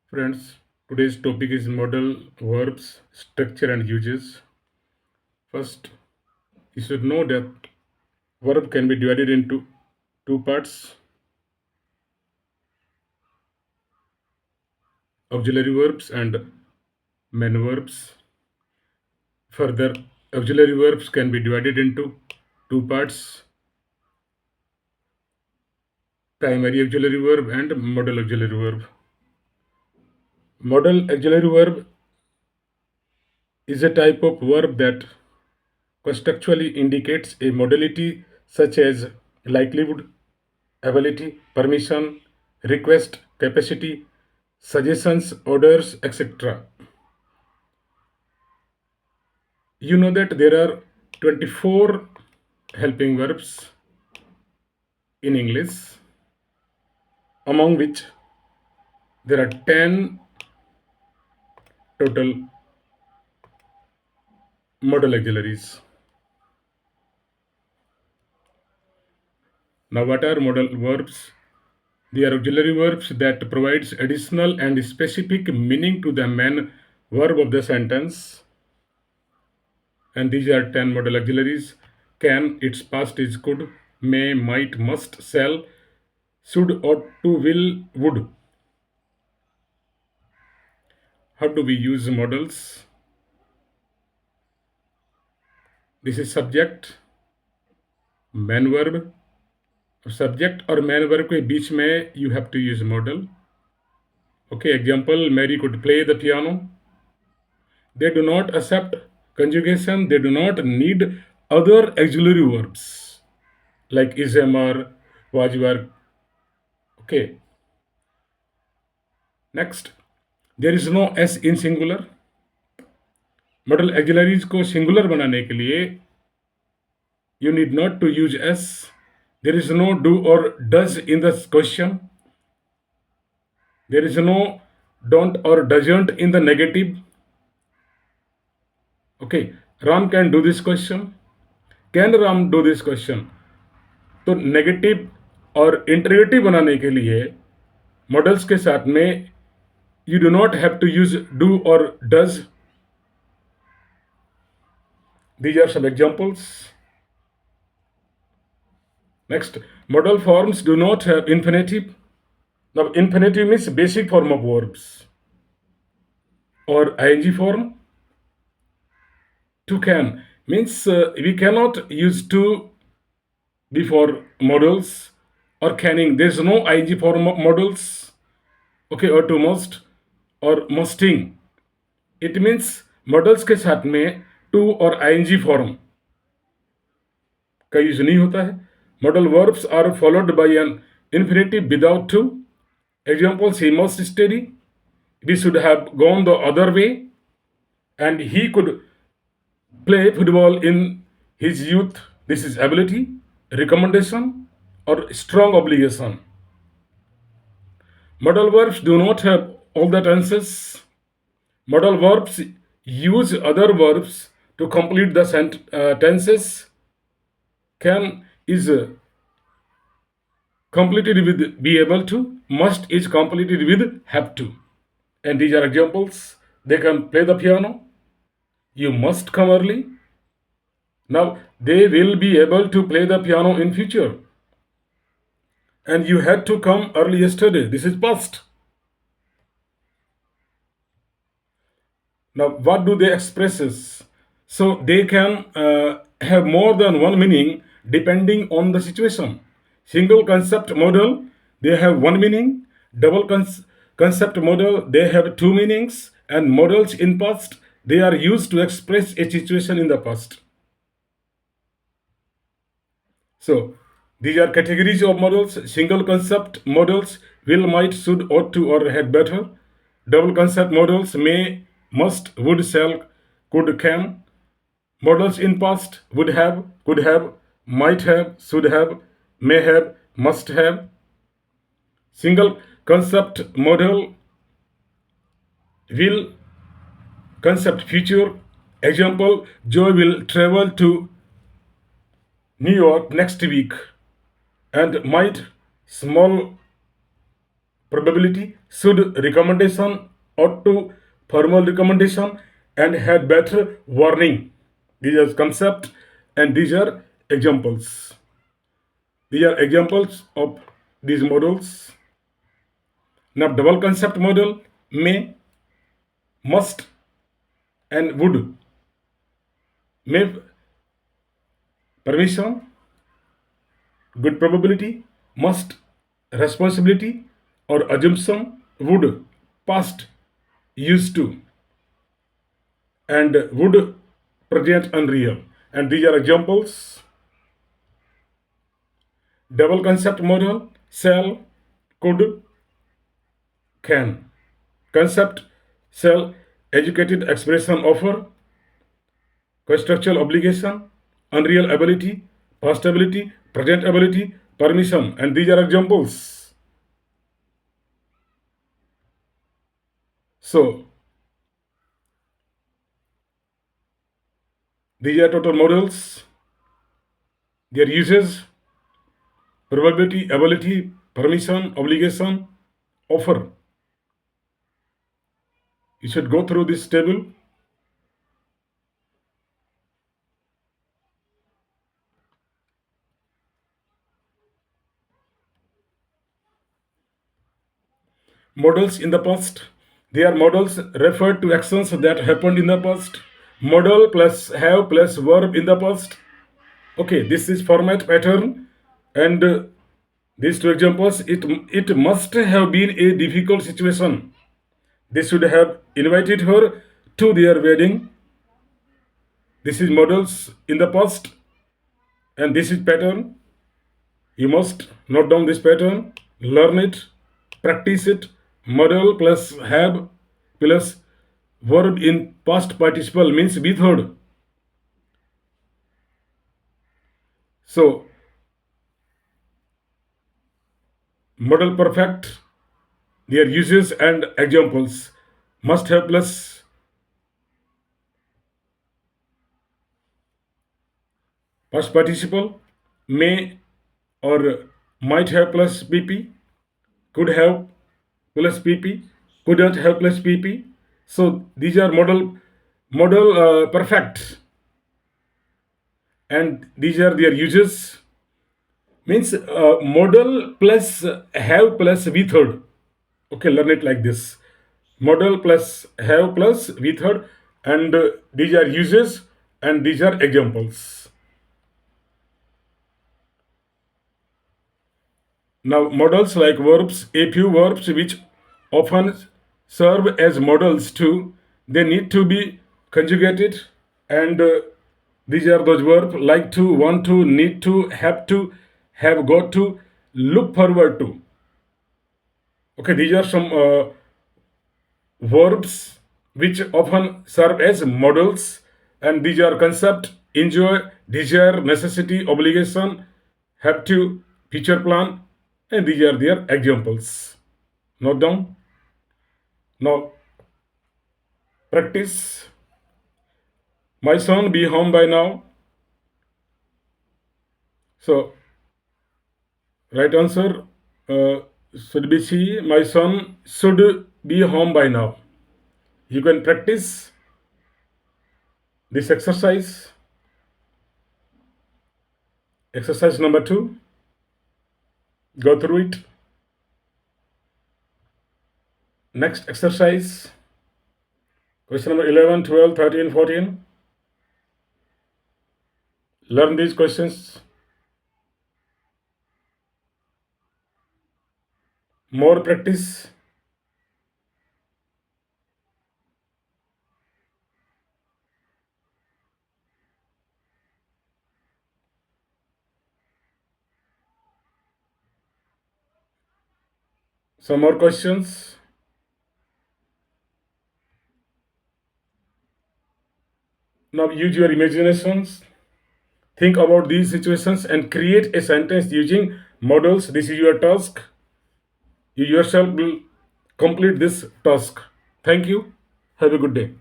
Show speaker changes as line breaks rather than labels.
Friends, today's topic is modal verbs, structure and uses. First, you should know that verb can be divided into two parts, auxiliary verbs and main verbs. Further, auxiliary verbs can be divided into two parts, primary auxiliary verb and modal auxiliary verb. Modal auxiliary verb is a type of verb that contextually indicates a modality such as likelihood, ability, permission, request, capacity, suggestions, orders, etc. You know that there are 24 helping verbs in English, among which there are 10 total modal auxiliaries. Now, what are modal verbs? They are auxiliary verbs that provides additional and specific meaning to the main verb of the sentence. And these are 10 modal auxiliaries: can, its past is could, may, might, must, shall, should, ought to, will, would. How do we use modals? This is subject, main verb. Subject और main verb के बीच में you have to use modal. Okay, example, Mary could play the piano. They do not accept conjugation. They do not need other auxiliary verbs like is, am, are, was, were. Okay. Next, there is no s in singular. Modal auxiliaries को singular बनाने के लिए you need not to use S. There is no do और does in the question. There is no don't और doesn't in the negative. Okay, Ram can do this question. Can Ram do this question. तो negative और interrogative बनाने के लिए modals के साथ में you do not have to use do और does. These are some examples. Next, modal forms do not have infinitive. Now, infinitive means basic form of verbs or ing form. To can means we cannot use to before modals or canning. There is no ing form of modals. Okay, or to must or musting. It means modals के साथ में to और ing form का use नहीं होता है. Modal verbs are followed by an infinitive without to. Examples: he must study. We should have gone the other way. And he could play football in his youth. This is ability, recommendation, or strong obligation. Modal verbs do not have all the tenses. Modal verbs use other verbs to complete the tenses. Can is completed with be able to. Must is completed with have to. And these are examples. They can play the piano. You must come early. Now they will be able to play the piano in future. And you had to come early yesterday. This is past. Now what do they expresses? So they can have more than one meaning depending on the situation. Single concept model, they have one meaning. Double concept model, they have two meanings. And models in past, they are used to express a situation in the past. So these are categories of models. Single concept models: will, might, should, ought to, or had better. Double concept models: may, must, would, shall, could, can. Models in past: would have, could have, might have, should have, may have, must have. Single concept model: will, concept future. Example: Joe will travel to New York next week. And might, small probability, should recommendation, ought to, formal recommendation, and had better warning. These are concept and these are examples. These are examples of these models. Now, double concept model: may, must, and would. May, permission, good probability; must, responsibility or assumption; would, past, used to; and would, present, unreal. And these are examples. Double concept model: shall, could, can. Concept: shall, educated expression, offer, constructual obligation, unreal ability, past ability, present ability, permission. And these are examples. So, these are total models, their uses: probability, ability, permission, obligation, offer. You should go through this table. Models in the past. They are models referred to actions that happened in the past. Model plus have plus verb in the past. Okay, this is format pattern, and these two examples. It must have been a difficult situation. They should have invited her to their wedding. This is models in the past, and this is pattern. You must note down this pattern, learn it, practice it. Model plus have plus verb in past participle means method. So, model perfect, their uses and examples: must have plus past participle, may or might have plus pp, could have plus pp, couldn't have plus pp. So these are model perfect, and these are their uses. Means model plus have plus method. Okay, learn it like this: model plus have plus method, and these are uses and these are examples. Now, models like verbs, a few verbs which often serve as models too, they need to be conjugated, and these are those verbs: like to, want to, need to, have got to, look forward to. Okay, these are some verbs which often serve as models, and these are concept: enjoy, desire, necessity, obligation, have to, future plan, and these are their examples. Note down. Now, practice. My son be home by now. So, right answer should be C. My son should be home by now. You can practice this exercise. Exercise number 2. Go through it. Next exercise. Question number 11, 12, 13, 14. Learn these questions. More practice. Some more questions. Now use your imaginations. Think about these situations and create a sentence using models. This is your task. You yourself will complete this task. Thank you. Have a good day.